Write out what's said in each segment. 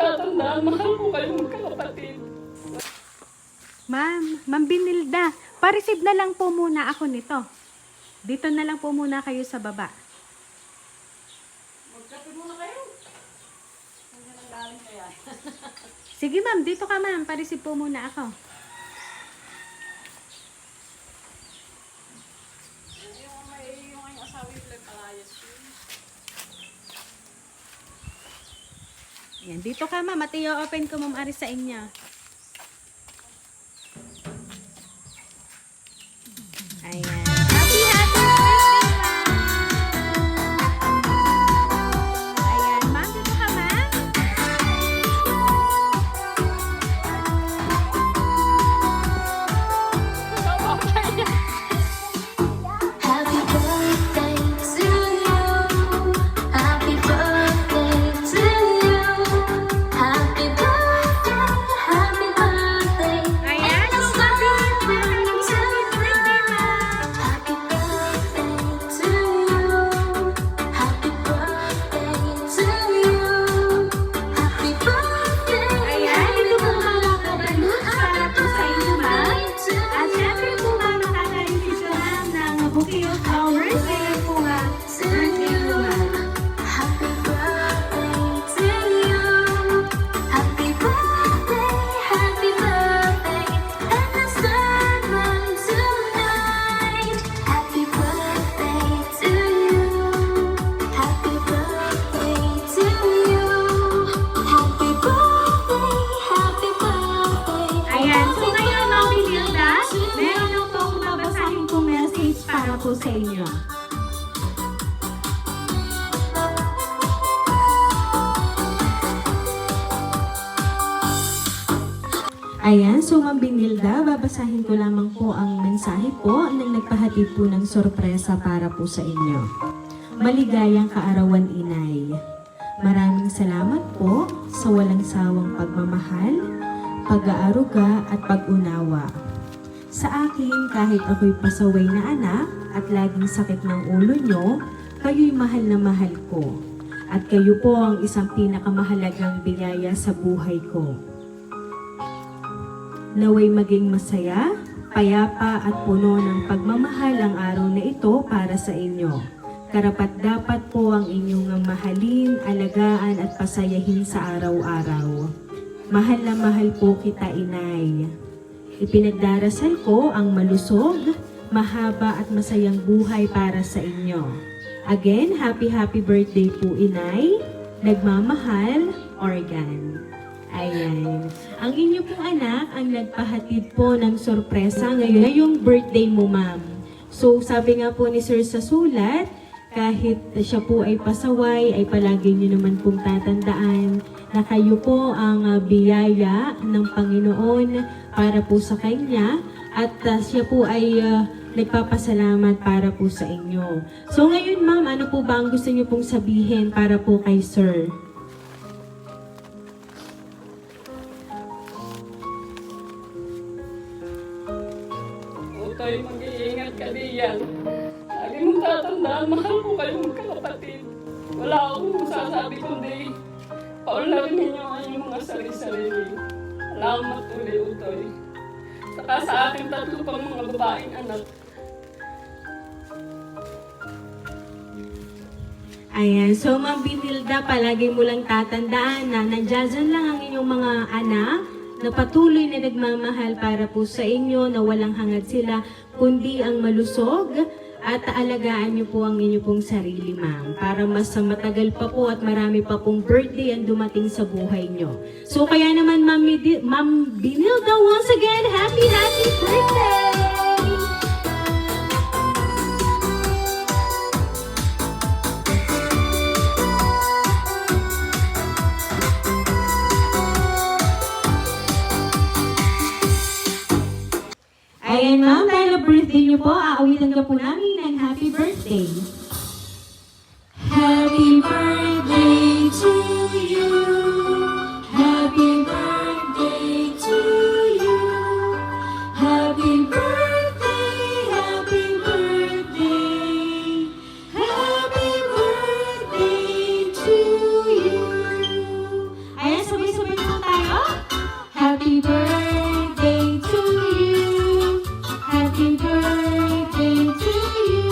tatandaan, mahal ko kayong magkakapatid. Ma'am Binilda, pa-receive na lang po muna ako nito. Dito na lang po muna kayo sa baba. Magkape muna kayo. Hanggang ang galing kaya. Sige ma'am, dito ka ma'am, pa-receive po muna ako. Yung asawa yung pinagpalayas yun. Yan, dito ka ma'am, at i-open ko ma'am Aris sa inyo. Ayan. Happy birthday, ma'am! Ayan, ma'am, dito ka ma'am. Happy birthday to you. Happy birthday to you. Happy birthday, happy birthday. Ayan, And so happy happy birthday to you. Happy birthday to you. Happy birthday. Ayan, dito po mga kabalus para po sa inyo ma'am. At syempre po ma'am, nakaka-receive ka ma'am ng bouquet of flowers. Ayan po nga, birthday po ma'am. Happy birthday to you. Happy birthday, happy birthday. And the sun rise tonight. Happy birthday to you. Happy birthday to you. Happy birthday, happy birthday. Ayan, so ngayon Ma'am Binilda, meron lang po akong babasahin kong message para po sa inyo. Ayan, so Ma'am Binilda, babasahin ko lamang po ang mensahe po ng nagpahatid po ng sorpresa para po sa inyo. Maligayang kaarawan, Inay. Maraming salamat po sa walang sawang pagmamahal, pag-aaruga at pag-unawa. Sa akin, kahit ako'y pasaway na anak at laging sakit ng ulo nyo, kayo'y mahal na mahal ko. At kayo po ang isang pinakamahalagang biyaya sa buhay ko. Naway maging masaya, payapa at puno ng pagmamahal ang araw na ito para sa inyo. Karapat-dapat po ang inyong mahalin, alagaan at pasayahin sa araw-araw. Mahal na mahal po kita, Inay. Ipinagdarasal ko ang malusog, mahaba at masayang buhay para sa inyo. Again, happy birthday po, Inay. Nagmamahal, Organ. Ayan. Ang inyo pong anak ang nagpahatid po ng sorpresa ngayon na yung birthday mo, ma'am. So, sabi nga po ni Sir sa sulat, kahit siya po ay pasaway, ay palagi niyo naman pong tatandaan na kayo po ang biyaya ng Panginoon para po sa Kanya at siya po ay nagpapasalamat para po sa inyo. So ngayon ma'am, ano po ba ang gusto niyo pong sabihin para po kay Sir? Utoy, mag-iingat ka diyan. Lagi mong tatandaan, mahal ko kayong magkakapatid. Wala akong masasabi kundi paunlarin ninyo ang inyong mga sarili-sarili. Salamat uli, Utoy. Saka sa aking tatlo pang mga babaeng anak. Ayan, so Ma'am Binilda, palagi mo lang tatandaan na nandiyan lang ang inyong mga anak na patuloy na nagmamahal para po sa inyo, na walang hangad sila, kundi ang malusog at alagaan niyo po ang inyo pong sarili, ma'am, para mas matagal pa po at marami pa pong birthday ang dumating sa buhay niyo. So kaya naman, Ma'am Binilda, once again, happy birthday! Ayan ma'am, dahil na birthday niyo po, aawitan ka po namin ng happy birthday. Happy birthday to you. Happy birthday to you. Happy birthday, happy birthday. Happy birthday to you. Ayan, sabay-sabay Happy birthday to you. Happy birthday to you.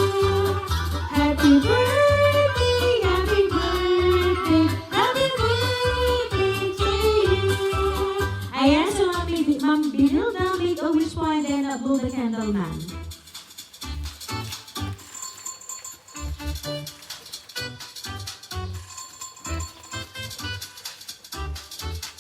Happy birthday, happy birthday, happy birthday to you. Ayan, so Ma'am Binilda, make a wish po and then blow the candle, ma'am.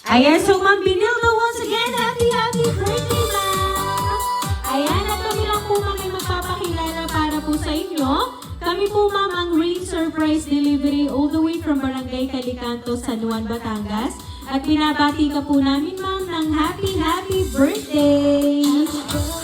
Ayan, so Ma'am Binilda, once again, happy birthday, ma'am! Ayan, at kami lang po kami magpapakilala para po sa inyo. Kami po, ma'am, ang Rain Surprise Delivery all the way from Barangay Calicanto, San Juan, Batangas. At binabati ka po namin, ma'am, ng happy birthday!